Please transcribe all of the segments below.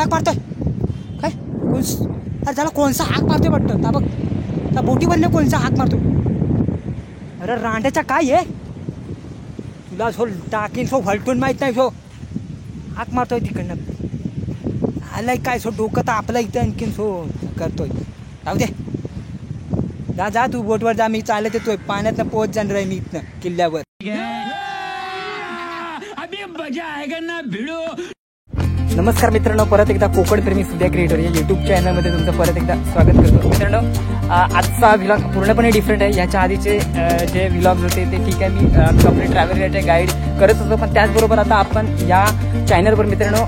हाक मारतोय काय अरे त्याला कोणसा हाक मारतोय वाटतं ता बघ त्या बोटीवरने कोणसा हाक मारतो अरे रांड्याचा काय आहे तुला सो टाकीन सो हलटून माहीत नाही सो हाक मारतोय तिकडनं आलाय काय सो डोकं तर आपलं इथं आणखीन सो करतोय जाऊ दे जा जा तू बोटवर जा मी चालत येतोय पाण्यातनं पोहोच जाणार आहे मी इथनं किल्ल्यावर नमस्कार मित्रांनो परत एकदा कोकण प्रेमी सुद्धा क्रिएटर या युट्यूब चॅनलमध्ये तुमचं परत एकदा स्वागत करतो मित्रांनो आजचा व्लॉग पूर्णपणे डिफरंट आहे याच्या आधीचे जे व्लॉग्स होते ते ठीक आहे मी कंप्लीट ट्रॅव्हल रिलेटेड गाईड करत होतो पण त्याचबरोबर आता आपण या चॅनलवर मित्रांनो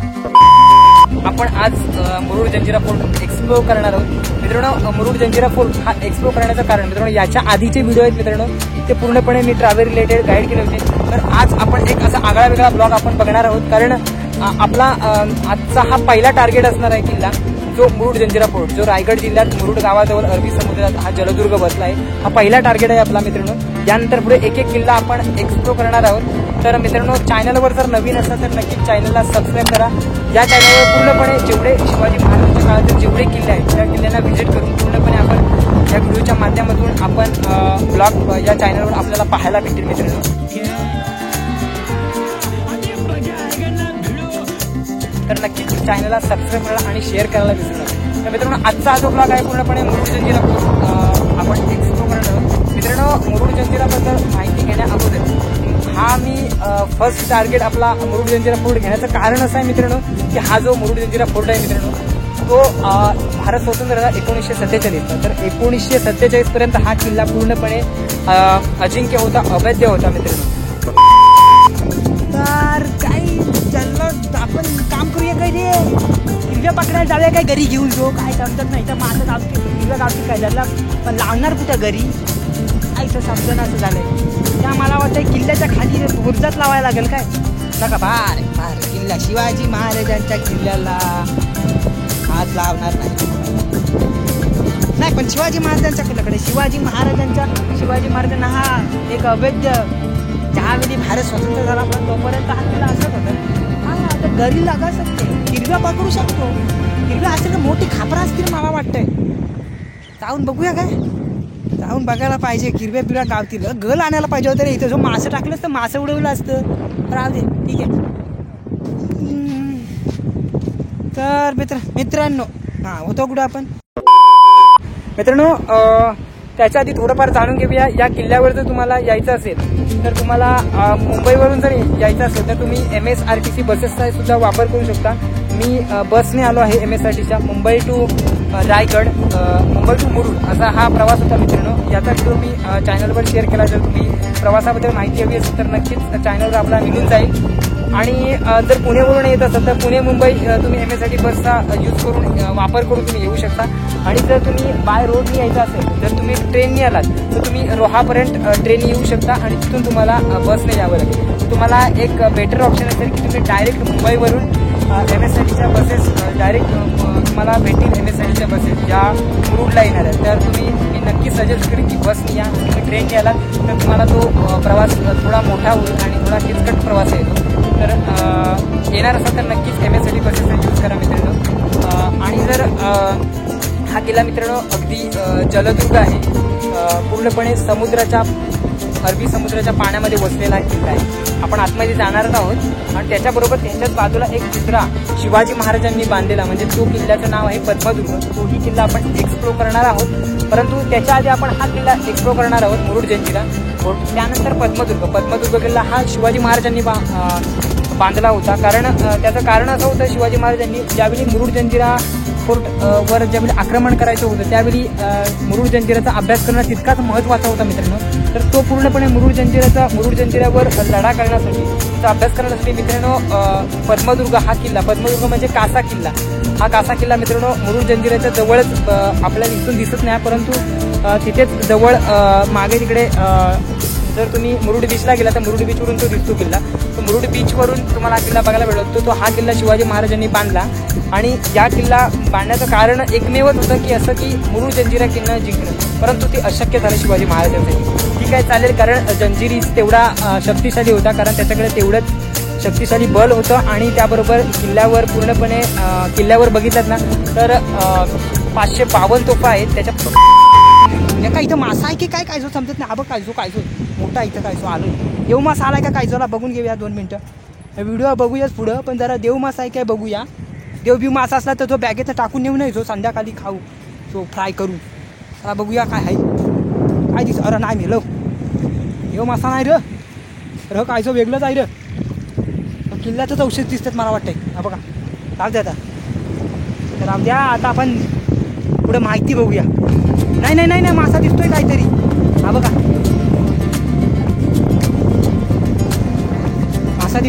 आपण आज मुरुड जंजिरा फोर्ट एक्सप्लोर करणार आहोत मित्रांनो मुरुड जंजिरा फोर्ट हा एक्सप्लोर करण्याचं कारण मित्रांनो याच्या आधीचे व्हिडिओ आहेत मित्रांनो ते पूर्णपणे मी ट्रॅव्हल रिलेटेड गाईड केले होते तर आज आपण एक असा आगळा वेगळा ब्लॉग आपण बघणार आहोत कारण आपला आजचा हा पहिला टार्गेट असणार आहे किल्ला जो मुरुड जंजिरा फोर्ट जो रायगड जिल्ह्यात मुरुड गावाजवळ अरबी समुद्रात हा जलदुर्ग बसला आहे हा पहिला टार्गेट आहे आपला मित्रांनो यानंतर पुढे एक एक किल्ला आपण एक्सप्लोर करणार आहोत तर मित्रांनो चॅनलवर जर नवीन असाल तर नक्कीच चॅनलला सबस्क्राईब करा या चॅनलवर पूर्णपणे जेवढे शिवाजी महाराजांच्या काळातील जेवढे किल्ले आहेत त्या किल्ल्यांना व्हिजिट करून पूर्णपणे आपण या व्हिडिओच्या माध्यमातून आपण ब्लॉग या चॅनलवर आपल्याला पाहायला भेटेल मित्रांनो तर नक्कीच चॅनलला सबस्क्राईब करा आणि शेअर करायला विसरू नका तर मित्रांनो आजचा जो ब्लॉग आहे पूर्णपणे मुरुड जंजिरा आपण एक्सप्लोर करणार आहोत मित्रांनो मुरुड जंजिराबद्दल माहिती घेण्या अगोदर हा मी फर्स्ट टार्गेट आपला मुरुड जंजिरा फोर्ट घेण्याचं कारण असं आहे मित्रांनो की हा जो मुरुड जंजिरा फोर्ट आहे मित्रांनो तो भारत स्वतंत्र झाला 1947 तर 1947 पर्यंत हा किल्ला पूर्णपणे अजिंक्य होता अवैध होता मित्रांनो तर काही चाललं आपण काम करूया काय रे हिरव्या पकडायला जाऊया काय घरी घेऊन जो काय समजत नाही तर माझं गावठी हिरव्या गावठी काय झालं पण लावणार कुठं घरी आईचं समजणं असं झालंय त्या मला वाटतं किल्ल्याच्या खाली बुर्जात लावायला लागेल काय नका बार बार किल्ला शिवाजी महाराजांच्या किल्ल्याला हात लावणार नाही पण शिवाजी महाराजांच्या किल्ल्याकडे शिवाजी महाराजांना हा एक अवैध ज्यावेळी भारत स्वतंत्र झाला पण तोपर्यंत हा किल्ला असत होता हा आता घरी लागा शकते हिरव्या पकडू शकतो हिरव्या असेल तर मोठी खापरा असतील मला वाटतंय जाऊन बघूया काय जाऊन बघायला पाहिजे हिरव्या बिरव्या गावतील गल आणायला पाहिजे होतं रे इथं जो मासं टाकलं तर मासं उडवलं असतं राहू दे ठीक आहे तर मित्रांनो हा होतो कुठं आपण मित्रांनो त्याच्या आधी थोडंफार जाणून घेऊया या किल्ल्यावर जर तुम्हाला यायचं असेल तर तुम्हाला मुंबईवरून जर यायचं असेल तर तुम्ही MSRTC बसेसचा सुद्धा वापर करू शकता मी बसने आलो आहे MSRTCच्या मुंबई टू रायगड मुंबई टू मुरुड असा हा प्रवास होता मित्रांनो याचा व्हिडिओ मी चॅनलवर शेअर केला जर तुम्ही प्रवासाबद्दल माहिती हवी असेल तर नक्कीच चॅनलवर आपला मिळून जाईल आणि जर पुण्यावरून येत असेल तर पुणे मुंबई तुम्ही MSRTC बसचा यूज करून वापर करून तुम्ही येऊ शकता आणि जर तुम्ही बाय रोडने यायचं असेल जर तुम्ही ट्रेनने आलात तर तुम्ही रोहापर्यंत ट्रेन येऊ शकता आणि तिथून तुम्हाला बसने यावं लागेल तुम्हाला एक बेटर ऑप्शन असेल की तुम्ही डायरेक्ट मुंबईवरून MSRTCच्या बसेस डायरेक्ट तुम्हाला भेटतील MSRTCच्या बसेस ज्या मुरुडला येणार आहेत तर तुम्ही मी नक्की सजेस्ट करेन की बसने या तुम्ही ट्रेनने आलात तर तुम्हाला तो प्रवास थोडा मोठा होईल आणि थोडा किचकट प्रवास आहे तर येणार असाल तर नक्कीच MSRTC बसेसचा यूज करा मित्रांनो आणि जर हा किल्ला मित्रांनो अगदी जलदुर्ग आहे पूर्णपणे अरबी समुद्राच्या पाण्यामध्ये वसलेला किल्ला आहे आपण आतमध्ये जाणारच आहोत आणि त्याच्याबरोबर त्यांच्याच बाजूला एक दुसरा शिवाजी महाराजांनी बांधलेला म्हणजे तो किल्ल्याचं नाव आहे पद्मदुर्ग तोही किल्ला आपण एक्सप्लोर करणार आहोत परंतु त्याच्या आधी आपण हा किल्ला एक्सप्लोर करणार आहोत मुरुड जंजिरा फोर्ट त्यानंतर पद्मदुर्ग किल्ला हा शिवाजी महाराजांनी बांधला होता कारण त्याचं कारण असं होतं शिवाजी महाराजांनी ज्यावेळी मुरुड जंजिरा फोर्ट वर ज्यावेळी आक्रमण करायचं होतं त्यावेळी मुरुड जंजिराचा अभ्यास करणं तितकाच महत्त्वाचा होता मित्रांनो तर तो पूर्णपणे मुरुड जंजिरावर लढा करण्यासाठी त्याचा अभ्यास करण्यासाठी मित्रांनो पद्मदुर्ग म्हणजे कासा किल्ला हा कासा किल्ला मित्रांनो मुरुड जंजिराच्या जवळच आपल्याला इथून दिसत नाही परंतु तिथेच जवळ मागे तिकडे जर तुम्ही मुरुड बीचला गेला तर मुरुड बीचवरून तो दिसतो किल्ला तो मुरुड बीचवरून तुम्हाला हा किल्ला बघायला भेटतो तो हा किल्ला शिवाजी महाराजांनी बांधला आणि या किल्ला बांधण्याचं कारण एकमेवच होतं की असं की मुरुड जंजिरा किल्ला जिंकणं परंतु ते अशक्य झालं शिवाजी महाराजांसाठी ठीक आहे चालेल कारण जंजिरी तेवढा शक्तिशाली होता कारण त्याच्याकडे तेवढंच शक्तिशाली बल होतं आणि त्याबरोबर किल्ल्यावर पूर्णपणे किल्ल्यावर बघितलं ना तर 552 तोफा आहेत. त्याच्या का इथं मासा आहे की काय काय जो समजत नाही. काय जो मोठा इथं काय जो आलो देव मासा आलाय का काय जोला बघून घेऊया 2 मिनिटं. व्हिडिओ बघूयाच पुढं पण जरा देव मासा आहे काय बघूया. देव मासा असला तर तो बॅगेत टाकून नेऊ नये जो संध्याकाळी खाऊ तो फ्राय करून. जरा बघूया काय आहे काय दिस. अरे नाही मेलो देव मासा नाही र काय जो वेगळंच आहे र. किल्ल्याचंच औषध दिसतात मला वाटतंय. हा बघा राहू द्या आता तर राहू द्या. आता आपण पुढं माहिती बघूया. नाही मासा दिसतोय काहीतरी. हा बघा मासा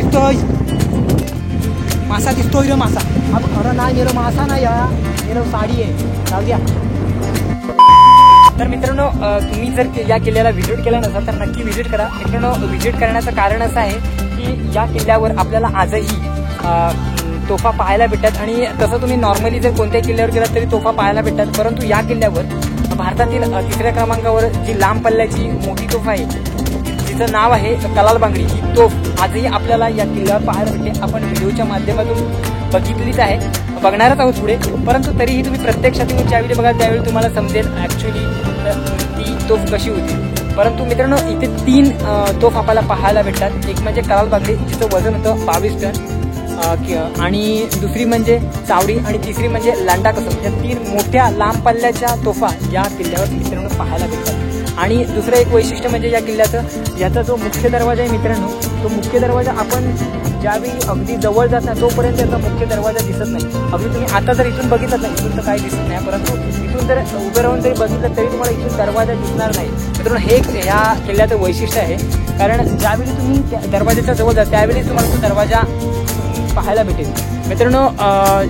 दिसतोय रे मासा. हा अरे नाही मेलो मासा नाही मेलो साडी आहे. राहू द्या. तर मित्रांनो तुम्ही जर या किल्ल्याला व्हिजिट केला नसाल तर नक्की व्हिजिट करा. मित्रांनो व्हिजिट करण्याचं कारण असं आहे की या किल्ल्यावर आपल्याला आजही तोफा पाहायला भेटतात आणि तसं तुम्ही नॉर्मली जर कोणत्याही किल्ल्यावर गेलात तरी तोफा पाहायला भेटतात. परंतु या किल्ल्यावर भारतातील 3ऱ्या क्रमांकावर जी लांब पल्ल्याची मोठी तोफ आहे जिचं नाव आहे कलाल बांगडी ही तोफ आजही आपल्याला या किल्ल्यावर पाहायला भेटते. आपण व्हिडिओच्या माध्यमातून बघितलीच आहे बघणारच आहोत पुढे. परंतु तरीही तुम्ही प्रत्यक्षात ज्यावेळी बघाल त्यावेळी तुम्हाला समजेल ॲक्च्युली ती तोफ कशी होती. परंतु मित्रांनो इथे 3 तोफ आपल्याला पाहायला भेटतात. एक म्हणजे कलाल बांगडी जिचं वजन होतं 22 टन आणि दुसरी म्हणजे चावडी आणि तिसरी म्हणजे लांडा कसम. या 3 मोठ्या लांब पल्ल्याच्या तोफा या किल्ल्यावर मित्रांनो पाहायला भेटतात. आणि दुसरं एक वैशिष्ट्य म्हणजे या किल्ल्याचं याचा जो मुख्य दरवाजा आहे मित्रांनो तो मुख्य दरवाजा आपण ज्यावेळी अगदी जवळ जात नाही तोपर्यंत त्याचा मुख्य दरवाजा दिसत नाही. अगदी तुम्ही आता जर इथून बघितलं नाही इथून तर काही दिसत नाही. परंतु इथून जर उभे राहून जरी बघितलं तरी तुम्हाला इथून दरवाजा दिसणार नाही. मित्रांनो हे ह्या किल्ल्याचं वैशिष्ट्य आहे. कारण ज्यावेळी तुम्ही त्या दरवाजाच्या जवळ जाता त्यावेळी तुम्हाला तो दरवाजा पाहायला भेटेल. मित्रांनो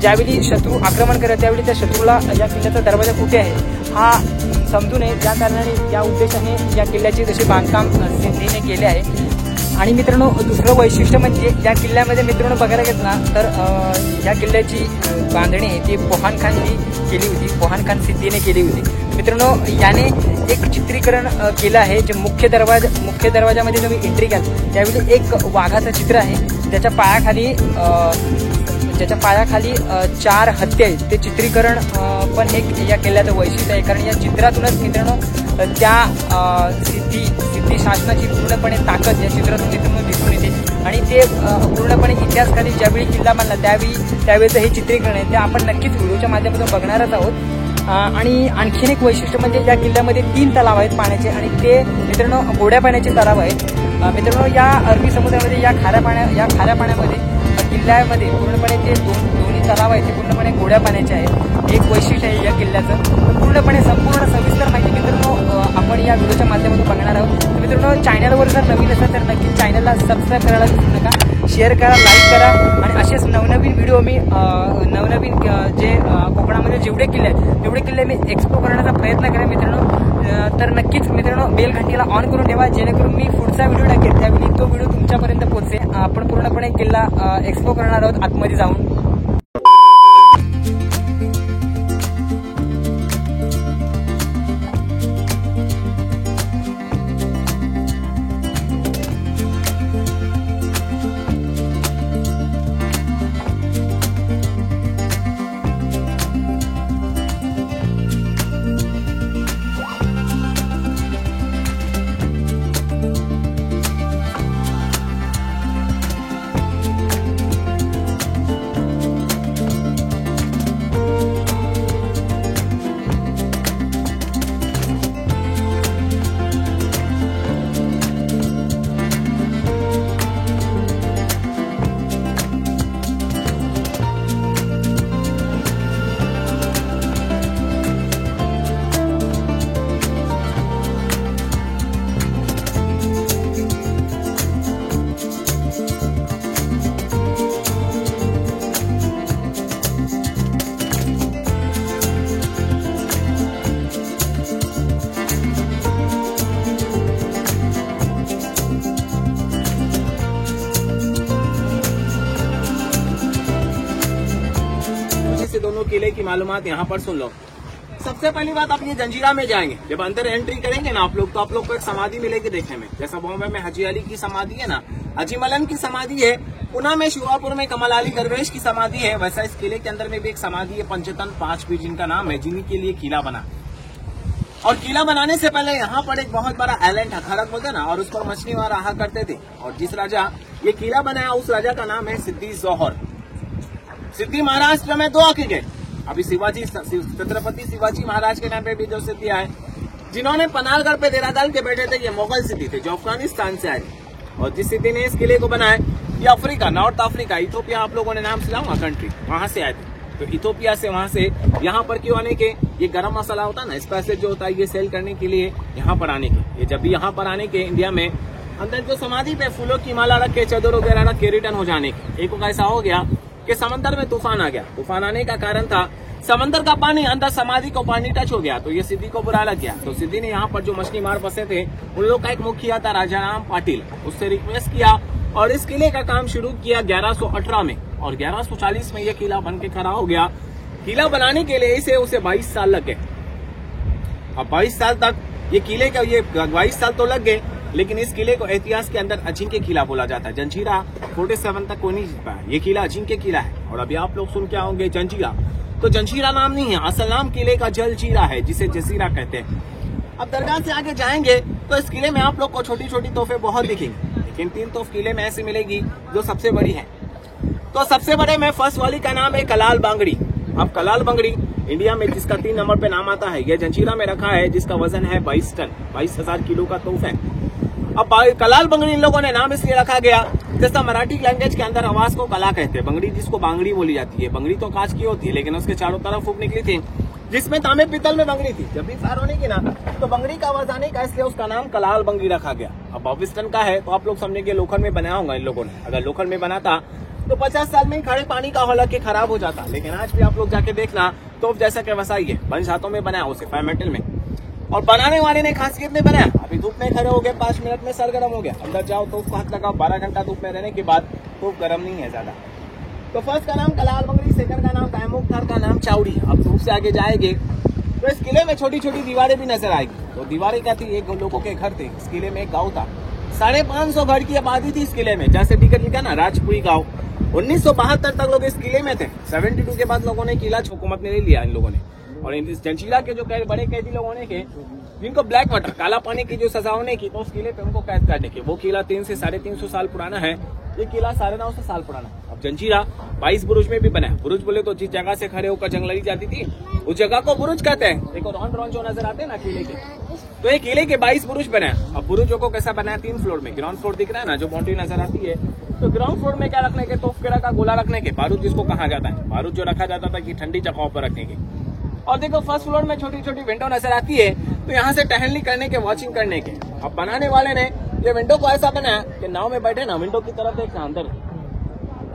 ज्यावेळी शत्रू आक्रमण करत त्यावेळी त्या शत्रूला या किल्ल्याचा दरवाजा कुठे आहे हा समजू नये ज्या कारणाने या उद्देशाने या किल्ल्याचे जसे बांधकाम सिद्धीने केले आहे. आणि मित्रांनो दुसरं वैशिष्ट्य म्हणजे या किल्ल्यामध्ये मित्रांनो बघायला घेतला तर या किल्ल्याची बांधणी ती पोहान खाननी केली होती. पोहान खान सिद्धीने केली होती. मित्रांनो याने एक चित्रीकरण केलं आहे जे मुख्य दरवाजामध्ये तुम्ही एंट्री घ्याल त्यावेळी एक वाघाचं चित्र आहे ज्याच्या पायाखाली 4 हत्ती आहेत. ते चित्रीकरण पण एक या किल्ल्याचं वैशिष्ट्य आहे. कारण या चित्रातूनच मित्रांनो त्या सिद्धी शासनाची पूर्णपणे ताकद या चित्रातून मित्रांनो दिसून येते. आणि ते पूर्णपणे इतिहासकारांनी ज्यावेळी किल्ला बांधला त्यावेळेचं हे चित्रीकरण आहे ते आपण नक्कीच व्हिडिओच्या माध्यमातून बघणारच आहोत. आणि आणखीन एक वैशिष्ट्य म्हणजे या किल्ल्यामध्ये 3 तलाव आहेत पाण्याचे आणि ते मित्रांनो गोड्या पाण्याचे तलाव आहेत. मित्रांनो या अरबी समुद्रामध्ये या खाऱ्या पाण्यामध्ये किल्ल्यामध्ये पूर्णपणे ते दोन्ही तलाव आहेत ते पूर्णपणे गोड्या पाण्याचे आहेत. एक वैशिष्ट्य आहे या किल्ल्याचं. पूर्णपणे संपूर्ण सविस्तर माहिती मित्रांनो आपण या व्हिडिओच्या माध्यमातून बघणार आहोत. तर मित्रांनो चॅनलवर जर नवीन असेल तर नक्की चॅनलला सबस्क्राईब करायला विसरू नका. शेअर करा लाईक करा आणि असेच नवनवीन व्हिडिओ मी नवनवीन जे कोकणामध्ये जेवढे किल्ले आहेत तेवढे किल्ले मी एक्सप्लोर करण्याचा प्रयत्न करेन मित्रांनो. तर नक्कीच मित्रांनो बेल घंटीला ऑन करून ठेवा जेणेकरून मी पुढचा व्हिडिओ टाकेल त्यावेळी तो व्हिडिओ तुमच्यापर्यंत पोहोचेल. आपण पूर्णपणे किल्ला एक्सप्लोर करणार आहोत आतमध्ये जाऊन. दोनों किले की मालूमात यहाँ पर सुन लो। सबसे पहली बात, आप ये जंजीरा में जाएंगे, जब अंदर एंट्री करेंगे ना आप लोग, तो आप लोग को एक समाधि मिलेगी देखने में। जैसा बॉम्बे में हाजी अली की समाधि है ना, हाजी मलन की समाधि है, पुणे में शिवापुर में कमल अली दरवेश की समाधि है, वैसा इस किले के अंदर में भी एक समाधि है, पंचतन 5 पीर जिनका नाम है, जिन्हीं के लिए किला बना। और किला बनाने से पहले यहाँ पर एक बहुत बड़ा आइलैंड था, खरक बोलते ना, और उस पर मछली वहां रहा करते थे। और जिस राजा ये किला बनाया उस राजा का नाम है सिद्दी जौहर। सिद्दी महाराष्ट्र में 2 आके गए। अभी शिवाजी, छत्रपति शिवाजी महाराज के नाम पे भी जो सिद्धि आए, जिन्होंने पनारगढ़ पे डेरा डाल के बैठे थे, ये मुगल सिद्धि थे जो अफगानिस्तान से आए। और जिस सिद्धि ने इस किले को बनाया, ये अफ्रीका, नॉर्थ अफ्रीका, इथोपिया आप लोगों ने नाम सुना होगा कंट्री, वहां से आए थे। तो इथोपिया से वहां से यहाँ पर क्यों आने के, ये गरम मसाला होता है ना, स्पाइसेस जो होता है, ये सेल करने के लिए यहाँ पर आने के। ये जब भी यहाँ पर आने के इंडिया में, अंदर जो समाधि पे फूलों की माला रख के, चादर वगैरह रख के रिटर्न हो जाने के। एक ऐसा हो गया कि समंदर में तूफान आ गया। तूफान आने का कारण था समंदर का पानी अंदर समाधि को पानी टच हो गया, तो ये सिद्धि को बुरा लग गया। तो सिद्धि ने यहाँ पर जो मछली मार बसे थे, उन लोग का एक मुखिया था राजा राम पाटिल, उससे रिक्वेस्ट किया और इस किले का काम शुरू किया 1118 में। और 1140 में ये किला बन के खड़ा हो गया। किला बनाने के लिए इसे उसे 22 साल लग गए। अब 22 साल तक ये किले का, ये 22 साल तो लग गए, लेकिन इस किले को इतिहास के अंदर अजिंक्य किला बोला जाता है। जंजीरा 47 तक कोई नहीं जीत पाया, ये किला अजिंक्य किला है। और अभी आप लोग सुन के आओगे जंजीरा, तो जंजीरा नाम नहीं है, असल नाम किले का जलजीरा है, जिसे जजीरा कहते हैं। अब दरगाह से आगे जाएंगे तो इस किले में आप लोग को छोटी छोटी तोहफे बहुत दिखेंगी, लेकिन 3 तोहफे किले में ऐसी मिलेगी जो सबसे बड़ी है। तो सबसे बड़े में फर्स्ट वाली का नाम है कलाल बांगड़ी। अब कलाल बांगड़ी इंडिया में जिसका 3 नंबर पे नाम आता है, यह जंजीरा में रखा है, जिसका वजन है 22 टन, 22,000 किलो का तोहफा है। अब कलाल बंगड़ी इन लोगों ने नाम इसलिए रखा गया, जैसा मराठी लैंग्वेज के अंदर आवाज को कला कहते हैं, बंगड़ी जिसको बांगड़ी बोली जाती है। बंगड़ी तो कांच की होती है, लेकिन उसके चारों तरफ फूक निकली थी, जिसमें तांबे पीतल में बंगड़ी थी। जब भी फायर होने की ना, तो बंगड़ी का आवाज आने का, इसलिए उसका नाम कलाल बंगड़ी रखा गया। अब 22 टन का है, तो आप लोग समझेंगे लोखंड में बनाया होगा इन लोगों ने। अगर लोखंड में बना था तो 50 साल में ही खड़े पानी का हौला के खराब हो जाता, लेकिन आज भी आप लोग जाके देखना, तो जैसा कि वैसा ही है, 5 हाथों में बनाया, उसे 5 मेटल में। और बनाने वाले ने खासियत में बनाया, अभी धूप में खड़े हो गए, 5 मिनट में सर गर्म हो गया, अंदर जाओ तो उसको हाथ लगाओ, 12 घंटा धूप में रहने के बाद धूप गर्म नहीं है ज्यादा। तो फर्स्ट का नाम कलाल बंगड़ी, सेकंड का नाम तैमूर, थर्ड का नाम चाउड़ी। अब धूप से आगे जाएंगे तो इस किले में छोटी छोटी दीवारें भी नजर आएगी। तो दीवारें क्या थी, एक लोगों के घर थे, इस किले में एक गाँव था, 550 घर की आबादी थी इस किले में। जैसे टिकट लिखा ना, राजपुरी गाँव। 1972 तक लोग इस किले में थे। 72 के बाद लोगों ने किला हुकूमत ने ले लिया इन लोगों ने। और इस जंजीरा के जो बड़े कैदी लोग होने के, जिनको ब्लैक वाटर, काला पानी की जो सजा होने की, तो उस किले पे उनको कैद करने की। वो किला 300 से 350 साल पुराना है, ये किला 950 साल पुराना। अब जंजीरा 22 बुरुज में भी बना है। बुरुज बोले तो जिस जगह से खड़े होकर जंग लड़ी जाती थी, उस जगह को बुरुज कहते हैं। देखो रॉन जो नजर आते हैं ना किले के, तो ये किले के 22 बुरुज बने हैं। अब बुरुजों को कैसा बनाया, 3 फ्लोर में। ग्राउंड फ्लोर दिख रहा है ना, जो बाउंड्री नजर आती है, तो ग्राउंड फ्लोर में क्या रखने के, तोफकेरा का गोला रखने के, बारूद जिसको कहा जाता है, बारूद जो रखा जाता था कि ठंडी जगहों पर रखने के। और देखो फर्स्ट फ्लोर में छोटी छोटी विंडो नजर आती है, तो यहाँ से टहलनी करने के, वॉचिंग करने के। अब बनाने वाले ने ये विंडो को ऐसा बनाया कि नाव में बैठे ना, विंडो की तरफ देखना, अंदर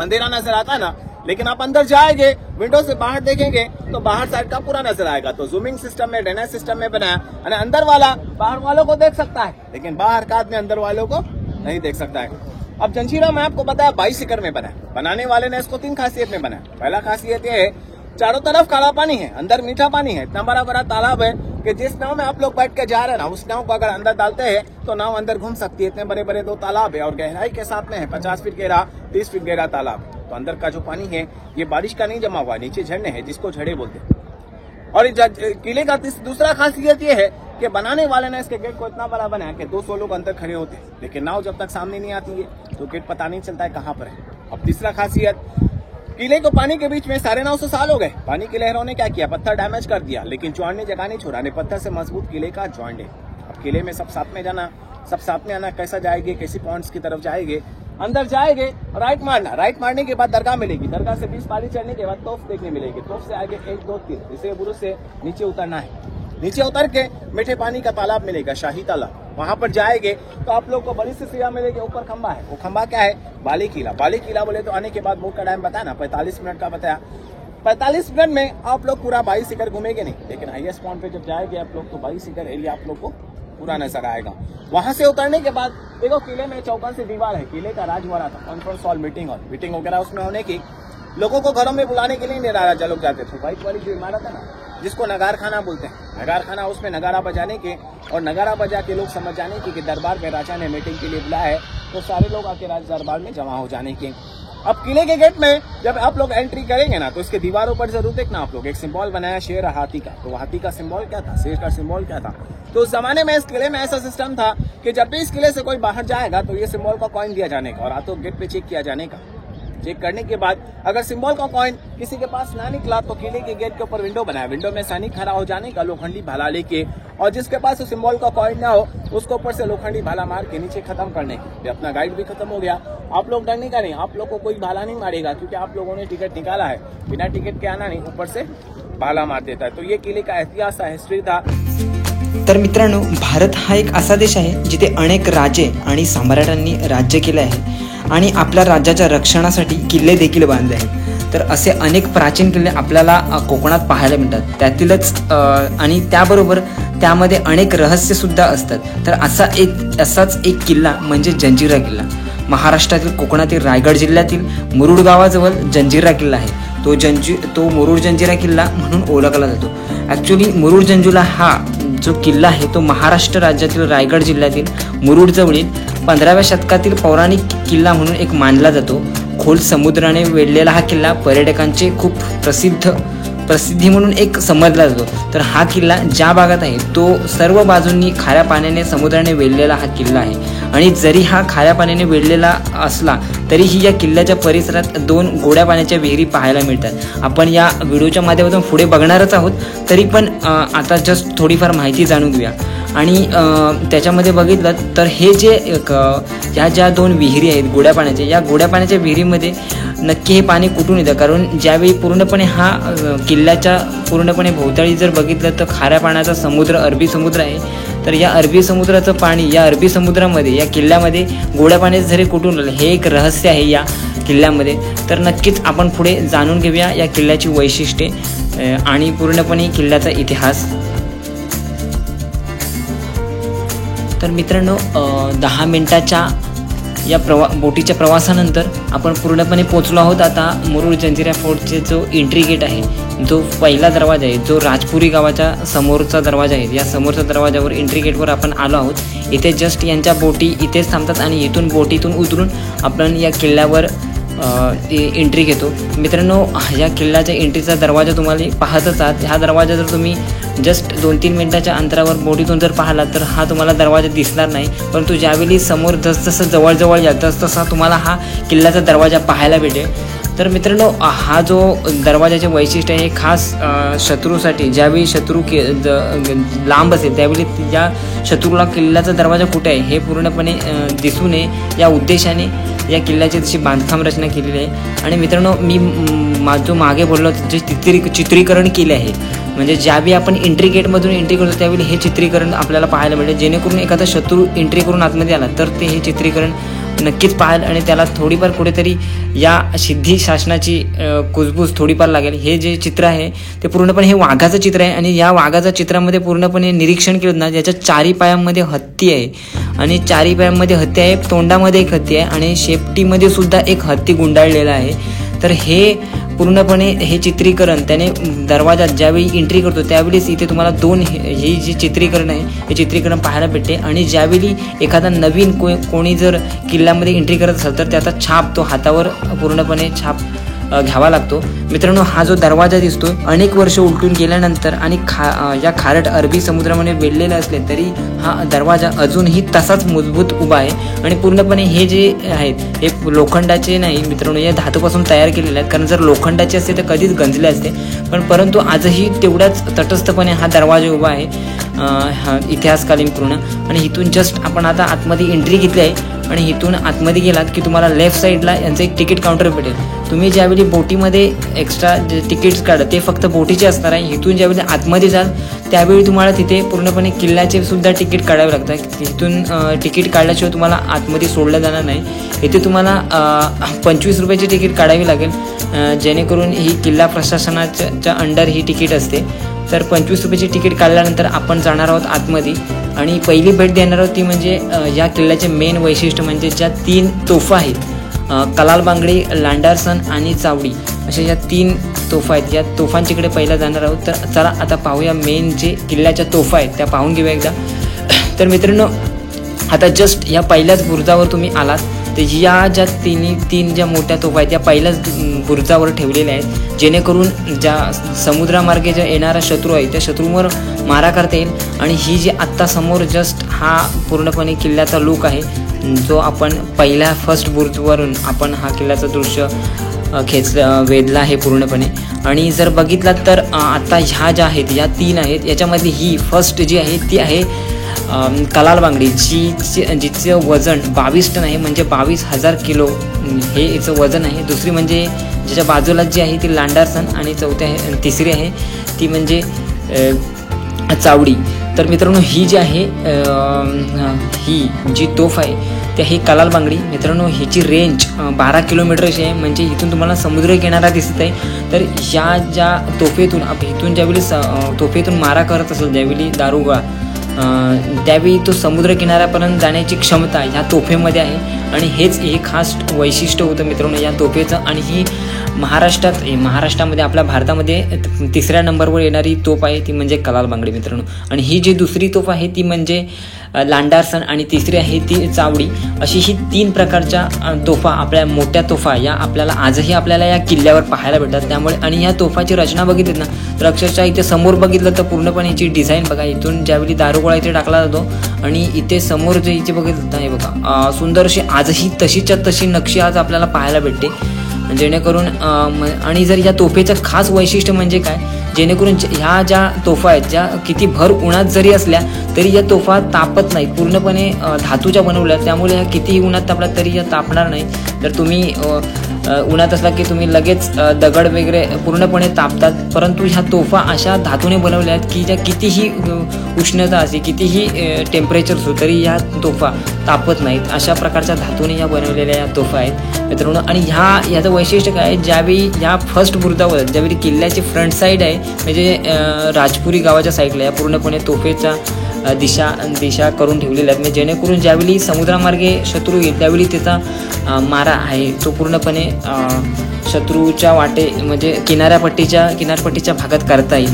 अंधेरा नजर आता है ना, लेकिन आप अंदर जाएंगे, विंडो से बाहर देखेंगे तो बाहर साइड का पूरा नजर आएगा। तो जूमिंग सिस्टम में, ड्रेनेज सिस्टम में बनाया, यानी अंदर वाला बाहर वालों को देख सकता है, लेकिन बाहर का आदमी अंदर वालों को नहीं देख सकता है। अब जंजीरा में आपको बताया 22 एकड़ में बना है। बनाने वाले ने इसको 3 खासियत में बनाया। पहला खासियत ये है, चारों तरफ काला पानी है, अंदर मीठा पानी है, इतना बड़ा बड़ा तालाब है कि जिस नाव में आप लोग बैठ के जा रहे हैं ना, उस नाव को अगर अंदर डालते हैं तो नाव अंदर घूम सकती है। इतने बड़े बड़े 2 तालाब है और गहराई के साथ में है, 50 फीट गहरा, 30 फीट गहरा तालाब। तो अंदर का जो पानी है ये बारिश का नहीं जमा हुआ, नीचे झरने हैं जिसको झड़े बोलते हैं। और किले का दूसरा खासियत ये है कि बनाने वाले ने इसके गेट को इतना बड़ा बनाया कि 200 लोग अंदर खड़े होते हैं, लेकिन नाव जब तक सामने नहीं आती है तो गेट पता नहीं चलता है कहाँ पर है। अब तीसरा खासियत, किले को पानी के बीच में 950 साल हो गए। पानी की लहरों ने क्या किया, पत्थर डैमेज कर दिया, लेकिन ज्वाइंट ने जगह नहीं छोड़ा, ने पत्थर से मजबूत किले का ज्वाइंट है। अब किले में सब साथ में जाना, सब साथ में आना, कैसा जाएंगे, कैसी पॉइंट्स की तरफ जाएंगे, अंदर जाएंगे, राइट मारना, राइट मारने के बाद दरगाह मिलेगी, दरगाह से 20 पारी चढ़ने के बाद तोफ देखने मिलेगी, तोफ से आगे 1 2 3 इसे बुरुज से नीचे उतरना है। नीचे उतर के मीठे पानी का तालाब मिलेगा, शाही तालाब, वहां पर जाएंगे तो आप लोग को बड़ी सी सिरा मिलेगी। ऊपर खंबा है, वो खंबा क्या है, बाली किला। बाली किला बोले तो आने के बाद बोट का टाइम बताया ना, 45 मिनट का बताया। 45 मिनट में आप लोग पूरा 22 एकड़ घूमेंगे नहीं, लेकिन हाईएस्ट पॉइंट पे जब जाएंगे आप लोग तो 22 एकड़ एरिया आप लोग को पूरा नजर आएगा। वहां से उतरने के बाद देखो किले में चौकोर से दीवार है, किले का राजवाड़ा था, conference hall, meeting hall, meeting वगैरह उसमें होने की। लोगों को घरों में बुलाने के लिए नहीं राजा लोग जाते थे। व्हाइट वाली जो इमारत है ना, जिसको नगारखाना बोलते हैं। नगारखाना उसमें नगारा बजाने के और नगारा बजा के लोग समझ जाने की कि दरबार में राजा ने मीटिंग के लिए बुलाया है, तो सारे लोग आके राज दरबार में जमा हो जाने के। अब किले के गेट में जब आप लोग एंट्री करेंगे ना, तो इसके दीवारों पर जरूर देखना आप लोग, एक सिंबल बनाया शेर हाथी का। तो हाथी का सिंबल क्या था, शेर का सिंबल क्या था? तो उस जमाने में इस किले में ऐसा सिस्टम था कि जब भी इस किले से कोई बाहर जाएगा तो ये सिंबल का कॉइन दिया जाने का और हाथों गेट पे चेक किया जाने का। चेक करने के बाद अगर सिंबल का कॉइन किसी के पास ना निकला तो किले के गेट के ऊपर विंडो बनाया, विंडो में सैनिक खड़ा हो जाने का लोखंडी भाला लेके, और जिसके पास सिंबल का कॉइन ना हो उसको ऊपर से लोखंडी भाला मार के नीचे खत्म करने की। अपना गाइड भी खत्म हो गया। आप लोग डरने का नहीं, आप लोग को कोई भाला नहीं मारेगा क्योंकि आप लोगों ने टिकट निकाला है। बिना टिकट के आना नहीं, ऊपर से भाला मार देता है। तो ये किले का इतिहास था, हिस्ट्री था। तर मित्रांनो, भारत हा एक असा देश आहे जिथे अनेक राजे आणि सम्राटांनी राज्य केले आहे आणि आपल्या राज्याच्या रक्षणासाठी किल्ले देखील बांधले आहेत। तर असे अनेक प्राचीन किल्ले आपल्याला कोकणात पाहायला मिळतात। त्यातीलच आणि त्याबरोबर त्यामध्ये अनेक रहस्य सुद्धा असतात। तर असाच एक किल्ला म्हणजे जंजिरा किल्ला। महाराष्ट्रातील कोकणातील रायगड जिल्ह्यातील मुरुड गावाजवळ जंजिरा किल्ला आहे। तो मुरुड जंजिरा किल्ला म्हणून ओळखला जातो। ॲक्च्युली मुरुड जंजिरा हा जो किल्ला आहे तो महाराष्ट्र राज्यातील रायगड जिल्ह्यातील मुरुड जवळील 15व्या शतकातील पौराणिक किल्ला म्हणून एक मानला जातो। खोल समुद्राने वेढलेला हा किल्ला पर्यटकांचे खूप प्रसिद्धी म्हणून एक समजला जातो। तर हा किल्ला ज्या भागात आहे तो सर्व बाजूंनी खाऱ्या पाण्याने समुद्राने वेढलेला हा किल्ला आहे आणि जरी हा खाऱ्या पाण्याने वेढलेला असला तरीही या किल्ल्याच्या परिसरात 2 गोड्या पाण्याच्या विहिरी पाहायला मिळतात। आपण या व्हिडिओच्या माध्यमातून पुढे बघणारच आहोत, तरी पण आता जस्ट थोडीफार माहिती जाणून घेऊया। आणि त्याच्यामध्ये बघितलं तर हे जे ज्या 2 विहिरी आहेत गोड्या पाण्याच्या, या गोड्या पाण्याच्या विहिरीमध्ये नक्की हे पाणी कुठून येतं, कारण ज्यावेळी पूर्णपणे हा किल्ल्याच्या पूर्णपणे भोवताळी जर बघितलं तर खाऱ्या पाण्याचा समुद्र अरबी समुद्र आहे। तर या अरबी समुद्राचं पाणी या अरबी समुद्रामध्ये या किल्ल्यामध्ये गोड्या पाण्याचं झरे कुठून आलं हे एक रहस्य आहे या किल्ल्यामध्ये। तर नक्कीच आपण पुढे जाणून घेऊया या किल्ल्याची वैशिष्ट्ये आणि पूर्णपणे किल्ल्याचा इतिहास। तर मित्रांनो, 10 मिनिटाच्या या बोटीच्या प्रवासानंतर आपण पूर्णपणे पोहोचलो आहोत आता मुरुड जंजिरा फोर्टचे जो एंट्री गेट आहे, जो पहिला दरवाजा आहे, जो राजपुरी गावाच्या समोरचा दरवाजा आहे, या समोरच्या दरवाजावर एंट्री गेटवर आपण आलो आहोत। इथे जस्ट यांच्या बोटी इथेच थांबतात आणि इथून बोटीतून उतरून आपण या किल्ल्यावर एंट्री घेतो। मित्रांनो, या किल्ल्याच्या एंट्रीचा दरवाजा तुम्हाला पाहतच आहात। हा दरवाजा जर तुम्ही जस्ट 2-3 मिनिटाच्या अंतरावर बोटीतून जर पाहिला तर हा तुम्हाला दरवाजा दिसणार नाही, परंतु ज्यावेळी समोर जसजसं जवळ येईल तसतसा तुम्हाला हा किल्ल्याचा दरवाजा पाहायला भेटेल। तर मित्रांनो, हा जो दरवाजाचे वैशिष्ट्य आहे खास शत्रूसाठी, ज्यावेळी शत्रू लांब असेल त्यावेळी या शत्रूला किल्ल्याचा दरवाजा कुठे आहे हे पूर्णपणे दिसू नये या उद्देशाने या किल्ल्याची तशी बांधकाम रचना केलेली आहे। आणि मित्रांनो, मी जो मागे बोललो जे चित्रीकरण केले आहे, म्हणजे ज्यावेळी आपण एंट्री गेटमधून एंट्री करतो त्यावेळी हे चित्रीकरण आपल्याला पाहायला मिळेल, जेणेकरून एखादा शत्रू एंट्री करून आतमध्ये आला तर ते हे चित्रीकरण नक्कीच पाहाल आणि त्याला थोडीफार कुठेतरी या सिद्धी शासनाची कुजबूज थोडीफार लागेल। हे जे चित्र आहे ते पूर्णपणे हे वाघाचं चित्र आहे आणि या वाघाच्या चित्रामध्ये पूर्णपणे निरीक्षण केलं ना, याच्या 4 पायांमध्ये हत्ती आहे आणि 4 पायांमध्ये हत्ती आहे, तोंडामध्ये एक हत्ती आहे आणि शेपटीमध्ये सुद्धा एक हत्ती गुंडाळलेला आहे। तर हे पूर्णपणे हे चित्रीकरण त्याने दरवाजात ज्यावेळी एंट्री करतो त्यावेळीच इथे तुम्हाला 2 हे जे चित्रीकरण आहे हे चित्रीकरण पाहायला भेटते। आणि ज्यावेळी एखादा नवीन कोणी जर किल्ल्यामध्ये एंट्री करत असेल तर त्याचा छाप तो हातावर पूर्णपणे छाप घ्यावा लागतो। मित्रांनो, हा जो दरवाजा दिसतो अनेक वर्ष उलटून गेल्यानंतर आणि या खारट अरबी समुद्रामध्ये वेढलेला असले तरी हा दरवाजा अजूनही तसाच मजबूत उभा आहे आणि पूर्णपणे हे जे आहेत हे लोखंडाचे नाही मित्रांनो, या धातूपासून तयार केलेले आहेत, कारण जर लोखंडाचे असते तर कधीच गंजले असते, परंतु आजही तेवढ्याच तटस्थपणे हा दरवाजा उभा आहे हा इतिहासकालीन पूर्ण। आणि इथून जस्ट आपण आता आतमध्ये एंट्री घेतली आहे आणि इथून आतमध्ये गेलात की तुम्हाला लेफ्ट साईडला यांचं एक तिकीट काउंटर भेटेल। तुम्ही ज्यावेळी बोटीमध्ये एक्स्ट्रा जे तिकीट्स काढा ते फक्त बोटीचे असणार आहे। इथून ज्यावेळी आतमध्ये जाल त्यावेळी तुम्हाला तिथे पूर्णपणे किल्ल्याचे सुद्धा तिकीट काढावे लागतात। इथून तिकीट काढल्याशिवाय तुम्हाला आतमध्ये सोडलं जाणार नाही। इथे तुम्हाला 25 रुपयाची तिकीट काढावी लागेल, जेणेकरून ही किल्ला प्रशासनाच्या अंडर ही तिकीट असते। तर 25 रुपयाची तिकीट काढल्यानंतर आपण जाणार आहोत आतमध्ये आणि पहिली भेट देणार आहोत ती म्हणजे या किल्ल्याचे मेन वैशिष्ट्य म्हणजे ज्या 3 तोफा आहेत, कलाल बांगडी, लांडारसन आणि चावडी, अशा ज्या 3 तोफा आहेत या तोफांच्याकडे पहिला जाणार आहोत. तर चला आता पाहूया मेन जे किल्ल्याच्या तोफा आहेत त्या पाहून घेऊया एकदा. तर मित्रांनो आता जस्ट या पहिल्याच बुरुजावर तुम्ही आलात तर या ज्या तीन ज्या मोठ्या तोफा आहेत त्या पहिल्याच बुरुजावर ठेवलेल्या आहेत, जेणेकरून ज्या समुद्रामार्गे ज्या येणारा शत्रू आहे त्या शत्रूवर मारा करता येईल. आणि ही जी आत्ता समोर जस्ट हा पूर्णपणे किल्ल्याचा लुक आहे जो आपण पहिल्या फर्स्ट बुरुजवरून आपण हा किल्ल्याचं दृश्य वेधला आहे पूर्णपणे. आणि जर बघितलात तर आता ह्या ज्या आहेत या 3 आहेत, याच्यामधली ही फर्स्ट जी आहे ती आहे कलाल बांगडी, जिचं वजन 22 टन आहे, म्हणजे 22,000 किलो हे याचं वजन आहे. दुसरी म्हणजे ज्याच्या बाजूला जी आहे ती लांडारसन आणि तिसरी आहे ती म्हणजे चावडी. तर मित्रांनो ही जी आहे ही जी तोफ आहे त्या ही कलाल बांगडी. मित्रांनो हिची रेंज 12 किलोमीटरची आहे, म्हणजे इथून तुम्हाला समुद्र किनारा दिसत आहे. तर ह्या ज्या तोफेतून इथून ज्यावेळी तोफेतून मारा करत असेल ज्यावेळी दारुगोळा त्यावेळी तो समुद्र किनाऱ्यापर्यंत जाण्याची क्षमता ह्या तोफेमध्ये आहे. आणि हेच हे खास वैशिष्ट्य होतं मित्रांनो या तोफेचं. आणि ही महाराष्ट्रामध्ये आपल्या भारतामध्ये 3ऱ्या नंबरवर येणारी तोफ आहे ती म्हणजे कलाल बांगडी मित्रांनो. आणि ही जी दुसरी तोफ आहे ती म्हणजे लांडारसन आणि तिसरी आहे ती चावडी. अशी ही 3 प्रकारच्या तोफा आपल्या मोठ्या तोफा या आपल्याला आजही आपल्याला या किल्ल्यावर पाहायला भेटतात. त्यामुळे आणि या तोफाची रचना बघितली ना तर अक्षरशः इथे समोर बघितलं तर पूर्णपणे याची डिझाईन बघा. इथून ज्यावेळी दारुगोळा इथे टाकला जातो आणि इथे समोर जे इथे बघितलं हे बघा सुंदरशी आजही तशीच्या तशी नक्षी आज आपल्याला पाहायला भेटते. जेणेकरून आणि जर या तोफेचं खास वैशिष्ट्य म्हणजे काय, जेणेकरून ह्या ज्या तोफा आहेत ज्या किती भर उन्हात जरी असल्या तरी या तोफा तापत नाहीत, पूर्णपणे धातूच्या बनवल्या, त्यामुळे ह्या कितीही उन्हात तापल्या तरी या तापणार नाही. तर तुम्ही उन्हात असला की तुम्ही लगेच दगड वगैरे पूर्णपणे तापतात, परंतु ह्या तोफा अशा धातूने बनवल्या आहेत की ज्या कितीही उष्णता असे कितीही टेम्परेचर असो तरी या तोफा तापत नाहीत. अशा प्रकारच्या धातूने या बनवलेल्या या तोफा आहेत मित्रांनो. आणि ह्याचं वैशिष्ट्य काय आहे, ज्यावेळी ह्या फर्स्ट बुरुजावर ज्यावेळी किल्ल्याची फ्रंट साईड आहे म्हणजे राजपुरी गावाच्या साईडला या पूर्णपणे तोफेचा दिशा करून ठेवलेल्या आहेत, म्हणजे जेणेकरून ज्यावेळी समुद्रामार्गे शत्रू येईल त्यावेळी त्याचा मारा आहे तो पूर्णपणे शत्रूच्या वाटे म्हणजे किनारपट्टीच्या भागात करता येईल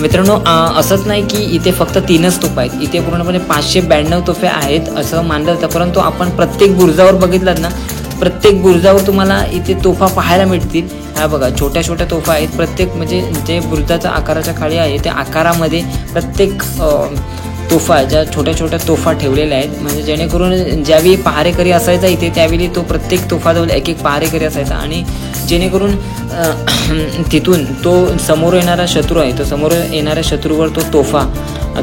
मित्रांनो. असंच नाही की इथे फक्त 3च तोफा आहेत, इथे पूर्णपणे 592 तोफे आहेत असं मानलं जातं. परंतु आपण प्रत्येक बुरुजावर बघितलात ना, प्रत्येक बुरुजावर तुम्हाला इथे तोफा पाहायला मिळतील. ह्या बघा छोट्या छोट्या तोफा आहेत, प्रत्येक म्हणजे जे बुरुजाचा आकाराच्या खाली आहे त्या आकारामध्ये प्रत्येक तोफा ज्या छोट्या छोट्या तोफा ठेवलेल्या आहेत, म्हणजे जेणेकरून ज्यावेळी पहारेकरी असायचा इथे त्यावेळी तो प्रत्येक तोफाजवळ एक पहारेकरी असायचा. आणि जेणेकरून तिथून तो समोर येणारा शत्रू आहे तो समोर येणाऱ्या शत्रूवर तो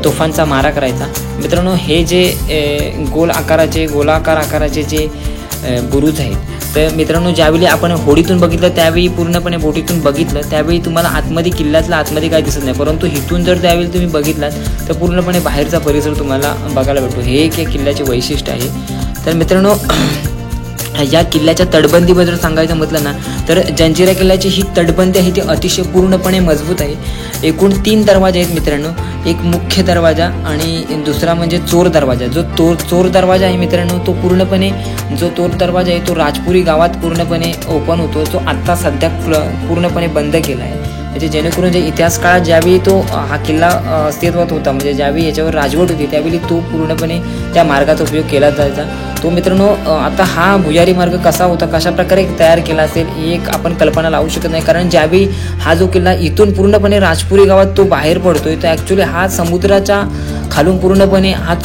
तोफांचा मारा करायचा मित्रांनो. हे जे गोलाकार आकाराचे जे बुरुज आहेत तर मित्रांनो ज्यावेळी आपण होडीतून बघितलं त्यावेळी पूर्णपणे बोटीतून बघितलं त्यावेळी तुम्हाला आतमध्ये आतमध्ये काय दिसत नाही, परंतु इथून जर त्यावेळी तुम्ही बघितलात तर पूर्णपणे बाहेरचा परिसर तुम्हाला बघायला भेटतो. हे एक किल्ल्याचे वैशिष्ट्य आहे. तर मित्रांनो या किल्ल्याच्या तटबंदीबद्दल सांगायचं म्हटलं ना तर जंजिरा किल्ल्याची ही तटबंदी आहे ती अतिशय पूर्णपणे मजबूत आहे. एकूण 3 दरवाजे आहेत मित्रांनो, एक मुख्य दरवाजा आणि दुसरा म्हणजे चोर दरवाजा. जो चोर दरवाजा आहे मित्रांनो तो पूर्णपणे चोर दरवाजा आहे तो राजपुरी गावात पूर्णपणे ओपन होतो, तो आत्ता सध्या पूर्णपणे बंद केला आहे. म्हणजे जेणेकरून जे इतिहास काळात ज्यावेळी तो हा किल्ला अस्तित्वात होता म्हणजे ज्यावेळी याच्यावर राजवट होती त्यावेळी तो पूर्णपणे त्या मार्गाचा उपयोग केला जायचा. तो मित्रांनो आता हा भुयारी मार्ग कसा होता कशा प्रकारे तयार केला असेल ही एक आपण कल्पना लावू शकत नाही, कारण ज्यावेळी हा जो किल्ला इथून पूर्णपणे राजपुरी गावात तो बाहेर पडतोय तर ॲक्च्युली हा समुद्राच्या खालून पूर्णपणे हा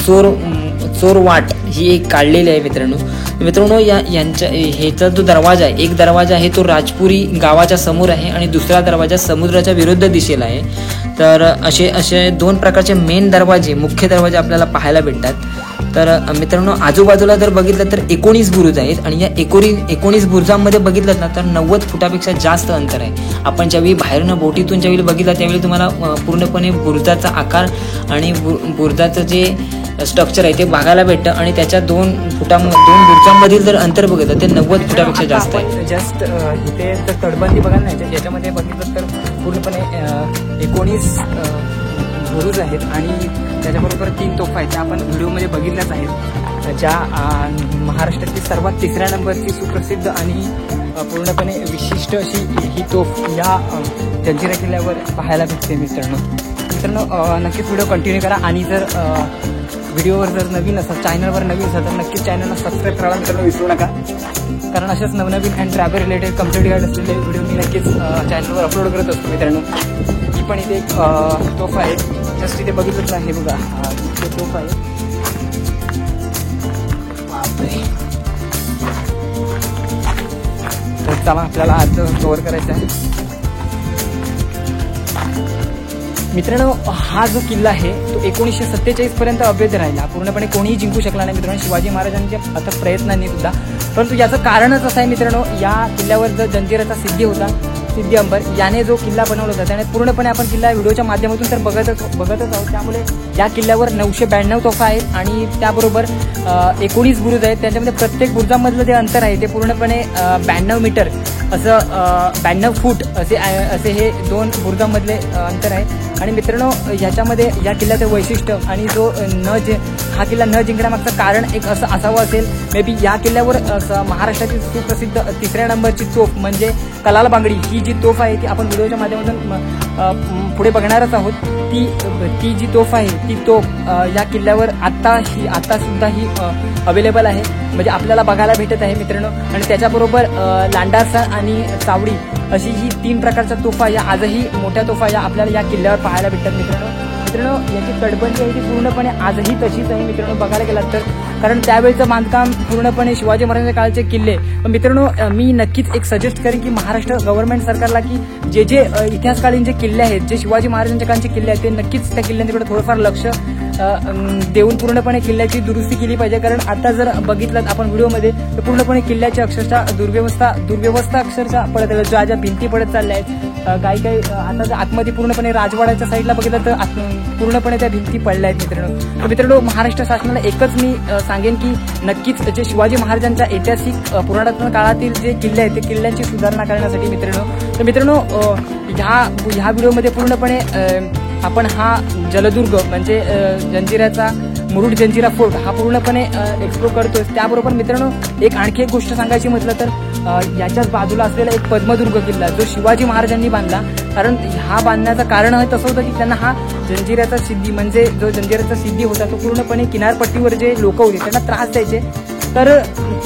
चोर वाट ही एक काढलेली आहे मित्रांनो. ह्याचा जो दरवाजा आहे एक दरवाजा आहे तो राजपुरी गावाच्या समोर आहे आणि दुसरा दरवाजा समुद्राच्या विरुद्ध दिशेला आहे. तर असे 2 प्रकारचे मेन दरवाजे मुख्य दरवाजे आपल्याला पाहायला भेटतात. तर मित्रांनो आजूबाजूला जर बघितलं तर 19 बुरुज आहेत आणि या 19 बुरुजांमध्ये बघितलं ना तर 90 फुटापेक्षा जास्त अंतर आहे. आपण ज्यावेळी बाहेरनं बोटीतून ज्यावेळी बघितलं त्यावेळी तुम्हाला पूर्णपणे बुरुजाचा आकार आणि बुरुजाचं जे स्ट्रक्चर आहे ते बघायला भेटतं आणि त्याच्या 2 बुरुजांमधील जर अंतर बघितलं ते 90 फुटापेक्षा जास्त आहे. जस्ट इथे तर तटबंदी बघायला नाही ज्याच्यामध्ये बघितलं तर पूर्णपणे 19 बुरुज आहेत आणि त्याच्याबरोबर 3 तोफा आहेत त्या आपण व्हिडिओमध्ये बघितल्याच आहेत. ज्या महाराष्ट्रातील सर्वात 3ऱ्या नंबरची सुप्रसिद्ध आणि पूर्णपणे विशिष्ट अशी ही तोफ या जंजिरा किल्ल्यावर पाहायला भेटते मित्रांनो. नक्कीच व्हिडिओ कंटिन्यू करा आणि जर व्हिडिओवर जर नवीन असाल, चॅनलवर नवीन असाल तर नक्कीच चॅनलला सबस्क्राईब करायला मित्रांनो विसरू नका. कारण अशाच नवनवीन and travel related complete guide असलेले व्हिडिओ मी नक्कीच चॅनलवर अपलोड करत असतो मित्रांनो. ही पण इथे एक तोफ आहे, जस्ट इथे बघितलंच आहे बघा, इथे तोफ आहे. तर चला आपल्याला आज कव्हर करायचं आहे मित्रांनो. हा जो किल्ला आहे तो 1947 पर्यंत अवैध राहिला, पूर्णपणे कोणीही जिंकू शकला नाही मित्रांनो शिवाजी महाराजांच्या अथक प्रयत्नांनी सुद्धा. परंतु याचं कारणच असं आहे मित्रांनो, या किल्ल्यावर जो जंजिराचा सिद्धी होता, सिद्धी अंबर याने जो किल्ला बनवला होता त्याने पूर्णपणे आपण किल्ला व्हिडिओच्या माध्यमातून तर बघतच आहोत. त्यामुळे या किल्ल्यावर 992 तोफा आहेत आणि त्याबरोबर 19 बुरुज आहेत. त्याच्यामध्ये प्रत्येक बुरुजामधलं जे अंतर आहे ते पूर्णपणे 92 मीटर असं 92 फूट असे हे 2 बुरुजांमधले अंतर आहे. आणि मित्रांनो ह्याच्यामध्ये या किल्ल्याचं वैशिष्ट्य आणि जो हा किल्ला न जिंकण्यामागचं कारण एक असं असावं असेल मे बी. या किल्ल्यावर महाराष्ट्रातील सुप्रसिद्ध 3ऱ्या नंबरची तोफ म्हणजे कलाल बांगडी ही जी तोफ आहे ती आपण व्हिडिओच्या माध्यमातून पुढे बघणारच आहोत. ती जी तोफ आहे ती तोफ या किल्ल्यावर आता सुद्धा ही अवेलेबल आहे, म्हणजे आपल्याला बघायला भेटत आहे मित्रांनो. आणि त्याच्याबरोबर लांडासा आणि चावडी अशी ही 3 प्रकारच्या तोफा या आजही मोठ्या तोफा या आपल्याला या किल्ल्यावर पाहायला भेटतात मित्रांनो. याची तटबंदी आहे ती पूर्णपणे आजही तशीच आहे मित्रांनो बघायला गेलात तर. कारण त्यावेळेचं बांधकाम पूर्णपणे शिवाजी महाराजांच्या काळचे किल्ले. पण मित्रांनो मी नक्कीच एक सजेस्ट करेन की महाराष्ट्र गव्हर्नमेंट सरकारला की जे इतिहासकालीन जे किल्ले आहेत, जे शिवाजी महाराजांच्या काळचे किल्ले आहेत ते नक्कीच त्या किल्ल्यांकडे थोडंफार लक्ष देऊन पूर्णपणे किल्ल्याची दुरुस्ती केली पाहिजे. कारण आता जर बघितलं आपण व्हिडिओमध्ये तर पूर्णपणे किल्ल्याची अक्षरशः दुर्व्यवस्था अक्षरशः पडत आहे. ज्या भिंती पडत चालल्या आहेत, काही आता जर आतमध्ये पूर्णपणे राजवाड्याच्या साईडला बघितलं तर पूर्णपणे त्या भिंती पडल्या आहेत मित्रांनो. तर मित्रांनो महाराष्ट्र शासनाला एकच मी सांगेन की नक्कीच जे शिवाजी महाराजांच्या ऐतिहासिक पुरातन काळातील जे किल्ले आहेत ते किल्ल्यांची सुधारणा करण्यासाठी मित्रांनो. तर मित्रांनो ह्या व्हिडिओमध्ये पूर्णपणे आपण हा जलदुर्ग म्हणजे जंजिराचा मुरुड जंजिरा फोर्ट हा पूर्णपणे एक्सप्लोर करतोय. त्याबरोबर मित्रांनो आणखी एक गोष्ट सांगायची म्हटलं तर याच्याच बाजूला असलेला एक पद्मदुर्ग किल्ला जो शिवाजी महाराजांनी बांधला. कारण हा बांधण्याचं कारण तसं होतं की त्यांना हा जंजिराचा सिद्धी म्हणजे जो जंजिराचा सिद्धी होता तो पूर्णपणे किनारपट्टीवर जे लोक होते त्यांना त्रास द्यायचे. तर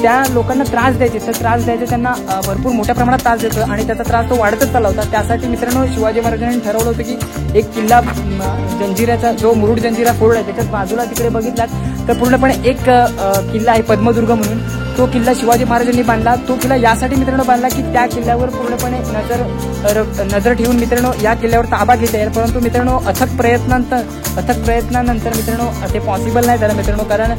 त्या लोकांना त्रास द्यायचे त्यांना भरपूर मोठ्या प्रमाणात त्रास देतो आणि त्याचा त्रास तो वाढतच चालला होता. त्यासाठी मित्रांनो शिवाजी महाराजांनी ठरवलं होतं की एक किल्ला जंजिराचा जो मुरुड जंजिरा फोर्ट आहे त्याच्याच बाजूला तिकडे बघितलात तर पूर्णपणे एक किल्ला आहे पद्मदुर्ग म्हणून. तो किल्ला शिवाजी महाराजांनी बांधला. तो किल्ला यासाठी मित्रांनो बांधला की त्या किल्ल्यावर पूर्णपणे नजर ठेवून मित्रांनो या किल्ल्यावर ताबा घेता येईल. परंतु मित्रांनो अथक प्रयत्नानंतर मित्रांनो ते पॉसिबल नाही झालं मित्रांनो. कारण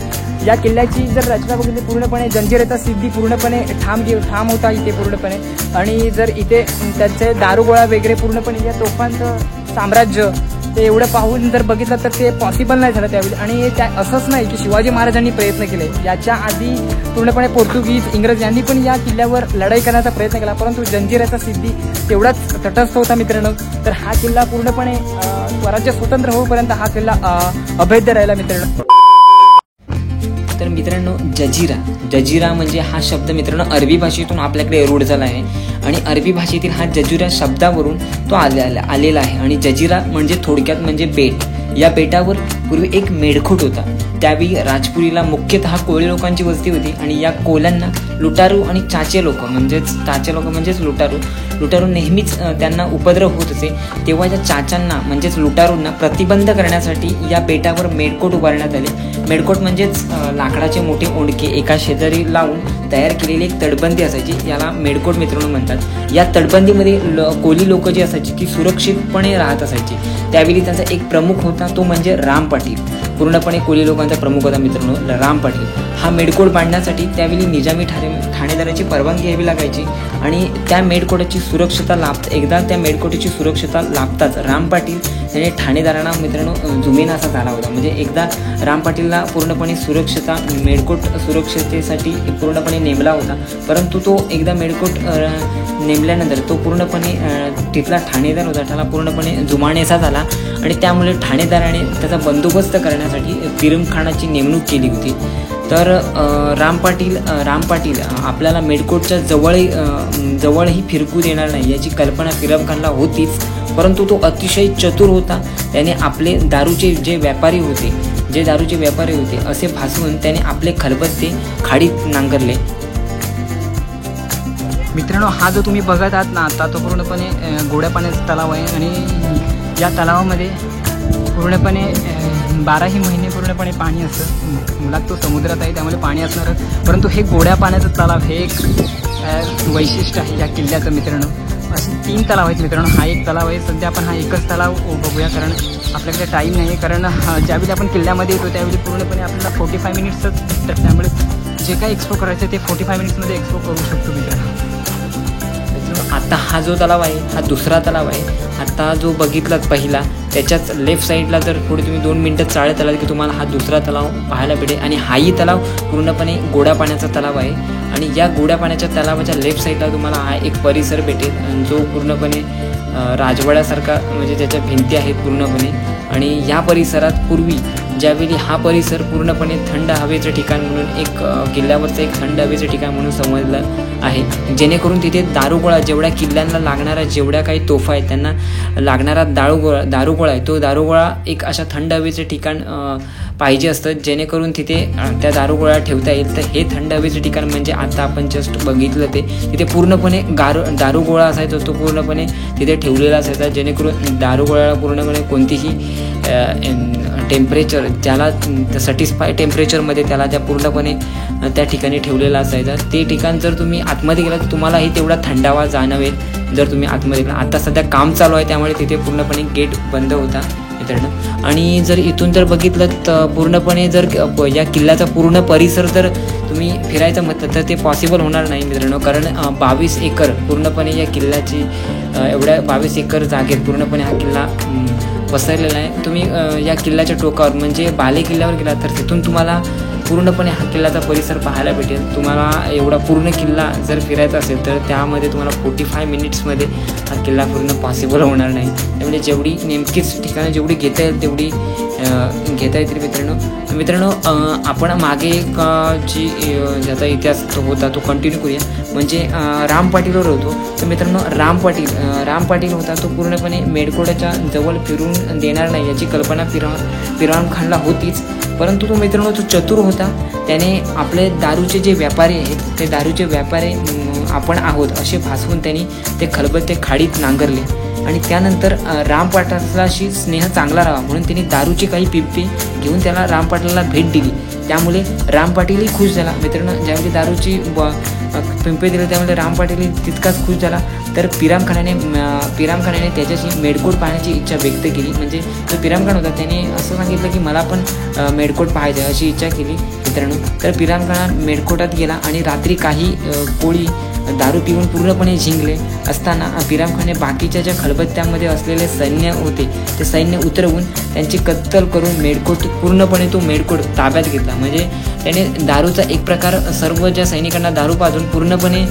या किल्ल्याची जर रचना बघितली पूर्णपणे जंजिराचा सिद्धी पूर्णपणे ठाम होता इथे पूर्णपणे. आणि जर इथे त्याचे दारुगोळा वगैरे पूर्णपणे या तोफांचं साम्राज्य ते एवढं पाहून जर बघितलं तर ते पॉसिबल नाही झालं त्यावेळी. आणि असंच नाही की शिवाजी महाराजांनी प्रयत्न केले, याच्या आधी पूर्णपणे पोर्तुगीज इंग्रज यांनी पण या किल्ल्यावर लढाई करण्याचा प्रयत्न केला. परंतु जंजिराचा सिद्धी तेवढाच तटस्थ होता मित्रांनो. तर हा किल्ला पूर्णपणे स्वराज्य स्वतंत्र होईपर्यंत हा किल्ला अभेद्य राहिला मित्रांनो. तर मित्रांनो जजिरा म्हणजे हा शब्द मित्रांनो अरबी भाषेतून आपल्याकडे रूढ झाला आहे आणि अरबी भाषेतील हा जजिरा शब्दावरून तो आलेला आहे. आणि जजिरा म्हणजे थोडक्यात म्हणजे बेट. या बेटावर पूर्वी एक मेढखोट होता. त्यावेळी राजपुरीला मुख्यतः कोळी लोकांची वस्ती होती आणि या कोल्यांना लुटारू आणि चाचे लोक म्हणजेच लुटारू नेहमीच त्यांना उपद्रव होत असे. तेव्हा या चाचांना म्हणजेच लुटारूंना प्रतिबंध करण्यासाठी या बेटावर मेढकोट उभारण्यात आले. मेढकोट म्हणजेच लाकडाचे मोठे ओंडके एका शेजारी लावून तयार केलेली एक तटबंदी असायची, याला मेढकोट मित्रांनो म्हणतात. या तटबंदीमध्ये कोली लोक जी असायची ती सुरक्षितपणे राहत असायची. त्यावेळी त्यांचा एक प्रमुख होता तो म्हणजे राम पाटील. पूर्णपणे कोली लोकांचा प्रमुख होता मित्रांनो राम पाटील. हा मेढकोट बांधण्यासाठी त्यावेळी निजामी ठाणेदाराची परवानगी घ्यावी लागायची आणि त्या मेढकोटाची सुरक्षता एकदा त्या मेढकोटाची सुरक्षता लाभताच राम पाटील याने ठाणेदारांना मित्रांनो जुमेनासा झाला होता. म्हणजे एकदा राम पाटीलला पूर्णपणे मेढकोट सुरक्षतेसाठी पूर्णपणे नेमला होता. परंतु तो एकदा मेढकोट नेमल्यानंतर तो पूर्णपणे तिथला ठाणेदार होता त्याला पूर्णपणे जुमानेसा झाला आणि त्यामुळे ठाणेदाराने त्याचा बंदोबस्त करण्यासाठी पिरमखानाची नेमणूक केली होती. तर राम पाटील आपल्याला मेडकोटच्या जवळही फिरकू देणार नाही याची कल्पना पिरम खानला होतीच, परंतु तो अतिशय चतुर होता. त्याने आपले दारूचे जे व्यापारी होते असे भासवून त्याने आपले खलबत्ते खाडीत नांगरले. मित्रांनो, हा जो तुम्ही बघत आहात ना आता, तो पूर्णपणे गोड्या पाण्याचा तलाव आहे आणि या तलावामध्ये पूर्णपणे 12ही महिने पूर्णपणे पाणी असतं. मुळात तो समुद्रात आहे त्यामुळे पाणी असणारच, परंतु हे गोड्या पाण्याचं तलाव हे एक वैशिष्ट्य आहे या किल्ल्याचं. मित्रांनो, असे 3 तलाव आहेत मित्रांनो. हा एक तलाव आहे. सध्या आपण हा एकच तलाव बघूया, कारण आपल्याकडे टाईम नाही आहे. कारण ज्यावेळी आपण किल्ल्यामध्ये येतो त्यावेळी पूर्णपणे आपल्याला 45 मिनिट्सच भेटतात, त्यामुळे जे काही एक्सप्लोर करायचं ते 45 मिनिट्समध्ये एक्सप्लोर करू शकतो मित्रांनो. आता हा जो तलाव आहे हा दुसरा तलाव आहे. आता जो बघितलात पहिला, त्याच्याच लेफ्ट साईडला जर पुढे तुम्ही 2 मिनटं चालत आलात की तुम्हाला हा दुसरा तलाव पाहायला भेटेल. आणि हाही तलाव पूर्णपणे गोड्या पाण्याचा तलाव आहे. आणि या गोड्या पाण्याच्या तलावाच्या लेफ्ट साईडला तुम्हाला हा एक परिसर भेटेल जो पूर्णपणे राजवाड्यासारखा, म्हणजे त्याच्या भिंती आहेत पूर्णपणे. आणि या परिसरात पूर्वी ज्यावेळी हा परिसर पूर्णपणे थंड हवेचं ठिकाण म्हणून किल्ल्यावरचं एक थंड हवेचं ठिकाण म्हणून समजलं आहे, जेणेकरून तिथे दारुगोळा, जेवढ्या किल्ल्यांना लागणाऱ्या जेवढ्या काही तोफा आहेत त्यांना लागणारा दारुगोळा आहे, तो दारुगोळा एक अशा थंड हवेचं ठिकाण पाहिजे असतं, जेणेकरून तिथे त्या दारुगोळा ठेवता येईल. तर हे थंड हवेचं ठिकाण म्हणजे आता आपण जस्ट बघितलं ते, तिथे पूर्णपणे दारुगोळा असायचा, तो पूर्णपणे तिथे ठेवलेला असायचा, जेणेकरून दारुगोळ्याला पूर्णपणे कोणतीही टेम्परेचर, ज्याला सॅटिस्फाय टेम्परेचरमध्ये त्याला त्या पूर्णपणे त्या ठिकाणी ठेवलेला असायचा. ते ठिकाण जर तुम्ही आतमध्ये गेला तर तुम्हालाही तेवढा थंडावा जाणवेल जर तुम्ही आतमध्ये गेला. आता सध्या काम चालू आहे त्यामुळे तिथे पूर्णपणे गेट बंद होता मित्रांनो. आणि जर इथून जर बघितलं तर पूर्णपणे जर या किल्ल्याचा पूर्ण परिसर जर तुम्ही फिरायचं म्हटलं तर ते पॉसिबल होणार नाही मित्रांनो, कारण 22 एकर पूर्णपणे या किल्ल्याची, एवढ्या 22 एकर जागेत पूर्णपणे हा किल्ला पसरलेला आहे. तुम्ही या किल्ल्याच्या टोकावर म्हणजे बाले किल्ल्यावर गेला तर तिथून तुम्हाला पूर्णपणे हा किल्ल्याचा परिसर पाहायला भेटेल. तुम्हाला एवढा पूर्ण किल्ला जर फिरायचा असेल तर त्यामध्ये तुम्हाला 45 मिनिट्समध्ये हा किल्ला पूर्ण पॉसिबल होणार नाही. त्यामुळे जेवढी नेमकीच ठिकाणं जेवढी घेता येईल तेवढी घेता येतील मित्रांनो. आपण मागे ज्याचा इतिहास तो होता तो कंटिन्यू करूया. म्हणजे राम पाटीलवर होतो. तर मित्रांनो, राम पाटील होता तो पूर्णपणे मेडकोटाच्या जवळ फिरून देणार नाही याची कल्पना पिराम खानला होतीच, परंतु तो मित्रांनो तो चतुर होता. त्याने आपले दारूचे जे व्यापारी आहेत ते दारूचे व्यापारी आपण आहोत असे भासवून त्यांनी ते खलबत्ते खाडीत नांगरले. आणि त्यानंतर राम पाटलाशी स्नेह चांगला राहावा म्हणून त्यांनी दारूची काही पिंपे घेऊन त्याला राम पाटलाला भेट दिली. त्यामुळे राम पाटीलही खुश झाला मित्रांनो. ज्यावेळी दारूची पिंपे दिले त्यामुळे राम पाटीलही तितकाच खुश झाला. तर पिराम खानाने त्याच्याशी मेडकोट पाहण्याची इच्छा व्यक्त केली. म्हणजे जो पिराम खान होता त्याने असं सांगितलं की मला पण मेडकोट पाहायचं अशी इच्छा केली मित्रांनो. तर पिराम खान मेडकोटात गेला आणि रात्री काही कोळी दारू पिऊन पूर्णपणे झिंगले असताना पिराम खानने बाकीच्या ज्या खलबत्त्यामध्ये असलेले सैन्य होते ते सैन्य उतरवून त्यांची कत्तल करून पूर्णपणे तो मेडकोट ताब्यात घेतला. म्हणजे त्याने दारूचा एक प्रकार सर्व ज्या सैनिकांना दारू पाजून पूर्णपणे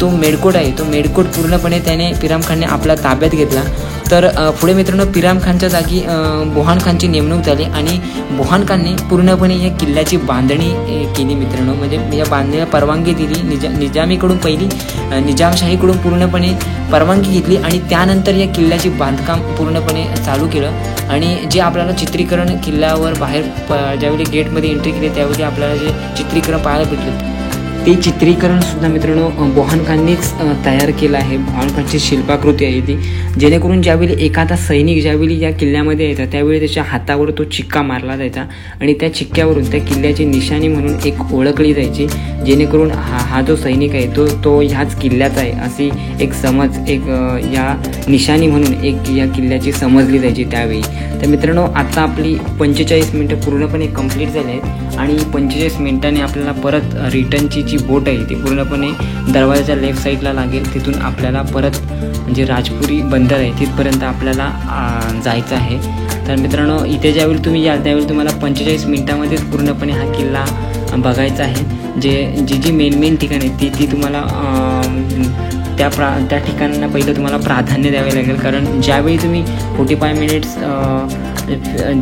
तो मेडकोट आहे तो मेडकोट पूर्णपणे त्याने पिराम खानने आपल्या ताब्यात घेतला. तर पुढे मित्रांनो पिराम खानच्या जागी बोहान खानची नेमणूक झाली आणि बोहान खानने पूर्णपणे या किल्ल्याची बांधणी केली मित्रांनो. म्हणजे या बांधणीला परवानगी दिली. निजामीकडून पहिली निजामशाहीकडून पूर्णपणे परवानगी घेतली आणि त्यानंतर या किल्ल्याची बांधकाम पूर्णपणे चालू केलं. आणि जे आपल्याला चित्रीकरण किल्ल्यावर बाहेर ज्यावेळी गेटमध्ये एंट्री केली त्यावेळी आपल्याला जे चित्रीकरण पाहायला भेटलं ते चित्रीकरण सुद्धा मित्रांनो बोहान खाननीच तयार केलं आहे. बोहान खानची शिल्पाकृती आहे ती, जेणेकरून ज्यावेळी एखादा सैनिक ज्यावेळी या किल्ल्यामध्ये यायचा त्यावेळी त्याच्या हातावर तो चिक्का मारला जायचा आणि त्या चिक्क्यावरून त्या किल्ल्याची निशाणी म्हणून एक ओळखली जायची, जेणेकरून हा जो सैनिक आहे तो ह्याच किल्ल्याचा आहे अशी एक समज या निशाणी म्हणून एक या किल्ल्याची समजली जायची त्यावेळी. तर मित्रांनो आता आपली 45 मिनटं पूर्णपणे कंप्लीट झाली आहेत आणि 45 मिनिटांनी आपल्याला परत रिटर्नची जी बोट आहे ती पूर्णपणे दरवाजाच्या लेफ्ट साईडला लागेल. तिथून आपल्याला परत म्हणजे राजपुरी बंदर आहे तिथपर्यंत आपल्याला जायचं आहे. तर मित्रांनो इथे ज्यावेळी तुम्ही याल त्यावेळी तुम्हाला 45 मिनिटामध्येच पूर्णपणे हा किल्ला बघायचा आहे. जी मेन ठिकाण आहे ती तुम्हाला त्या ठिकाणांना पहिलं तुम्हाला प्राधान्य द्यावे लागेल, कारण ज्यावेळी तुम्ही 45 मिनिट्स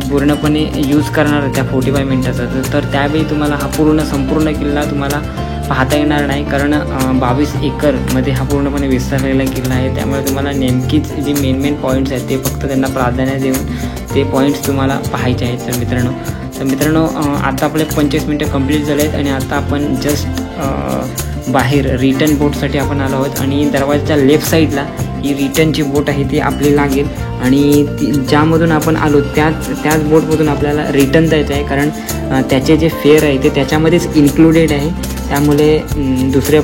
पूर्णपणे यूज करणार त्या 45 मिनिटाचा, तर त्यावेळी तुम्हाला हा संपूर्ण किल्ला तुम्हाला पाहता येणार नाही, कारण 22 एकरमध्ये हा पूर्णपणे विस्तारलेला किल्ला आहे. त्यामुळे तुम्हाला नेमकीच जी मेन पॉईंट्स आहेत ते फक्त त्यांना प्राधान्य देऊन ते पॉईंट्स तुम्हाला पाहायचे आहेत. तर मित्रांनो आता आपले 25 मिनटं कंप्लीट झाले आहेत आणि आता आपण जस्ट बाहेर रिटर्न बोटसाठी आपण आलो आहोत आणि दरवाजाच्या लेफ्ट साईडला ही रिटर्नची बोट आहे ती आपली लागेल आणि ज्यामधून आपण आलो त्याच बोटमधून आपल्याला रिटर्न जायचं आहे, कारण त्याचे जे फेअर आहे ते त्याच्यामध्येच इन्क्लुडेड आहे. त्यामुळे दुसऱ्या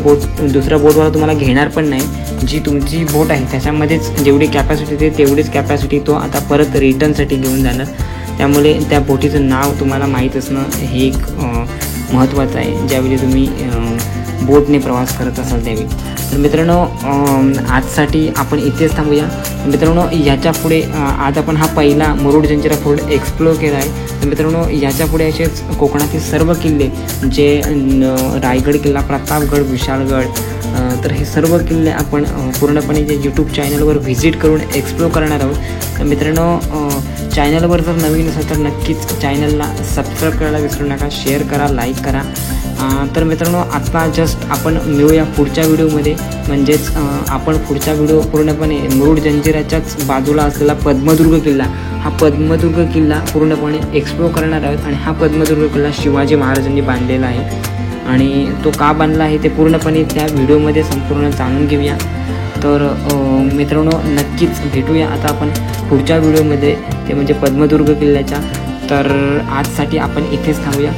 बोटवाला तुम्हाला घेणार पण नाही. जी तुमची बोट आहे त्याच्यामध्येच जेवढी कॅपॅसिटी आहे तेवढीच कॅपॅसिटी तो आता परत रिटर्नसाठी घेऊन जाणार. त्यामुळे त्या बोटीचं नाव तुम्हाला माहीत असणं हे एक महत्त्वाचं आहे ज्यावेळी तुम्ही बोटने प्रवास करत असाल त्यावेळी. तर मित्रांनो आजसाठी आपण इथेच थांबूया. मित्रांनो याच्या पुढे आज आपण हा पहिला मुरुड जंजिरा फोर्ट एक्सप्लोर केला आहे. तर मित्रांनो याच्या पुढे असेच कोकणातील सर्व किल्ले जे रायगड किल्ला, प्रतापगड, विशाळगड, तर हे सर्व किल्ले आपण पूर्णपणे जे यूट्यूब चॅनलवर व्हिजिट करून एक्सप्लोर करणार आहोत. तर मित्रांनो चॅनलवर जर नवीन असेल तर नक्कीच चॅनलला सबस्क्राईब करायला विसरू नका, शेअर करा, लाईक करा. तर मित्रांनो आता जस्ट आपण मिळूया पुढच्या व्हिडिओमध्ये, म्हणजेच आपण पुढचा व्हिडिओ पूर्णपणे मुरुड जंजिराच्याच बाजूला असलेला पद्मदुर्ग किल्ला, हा पद्मदुर्ग किल्ला पूर्णपणे एक्सप्लोर करणार आहोत. आणि हा पद्मदुर्ग किल्ला शिवाजी महाराजांनी बांधलेला आहे आणि तो का बांधला आहे ते पूर्णपणे त्या व्हिडिओमध्ये संपूर्ण जाणून घेऊया. तर मित्रांनो नक्कीच भेटूया आता आपण पुढच्या व्हिडिओमध्ये, ते म्हणजे पद्मदुर्ग किल्ल्याच्या. तर आजसाठी आपण इथेच थांबूया.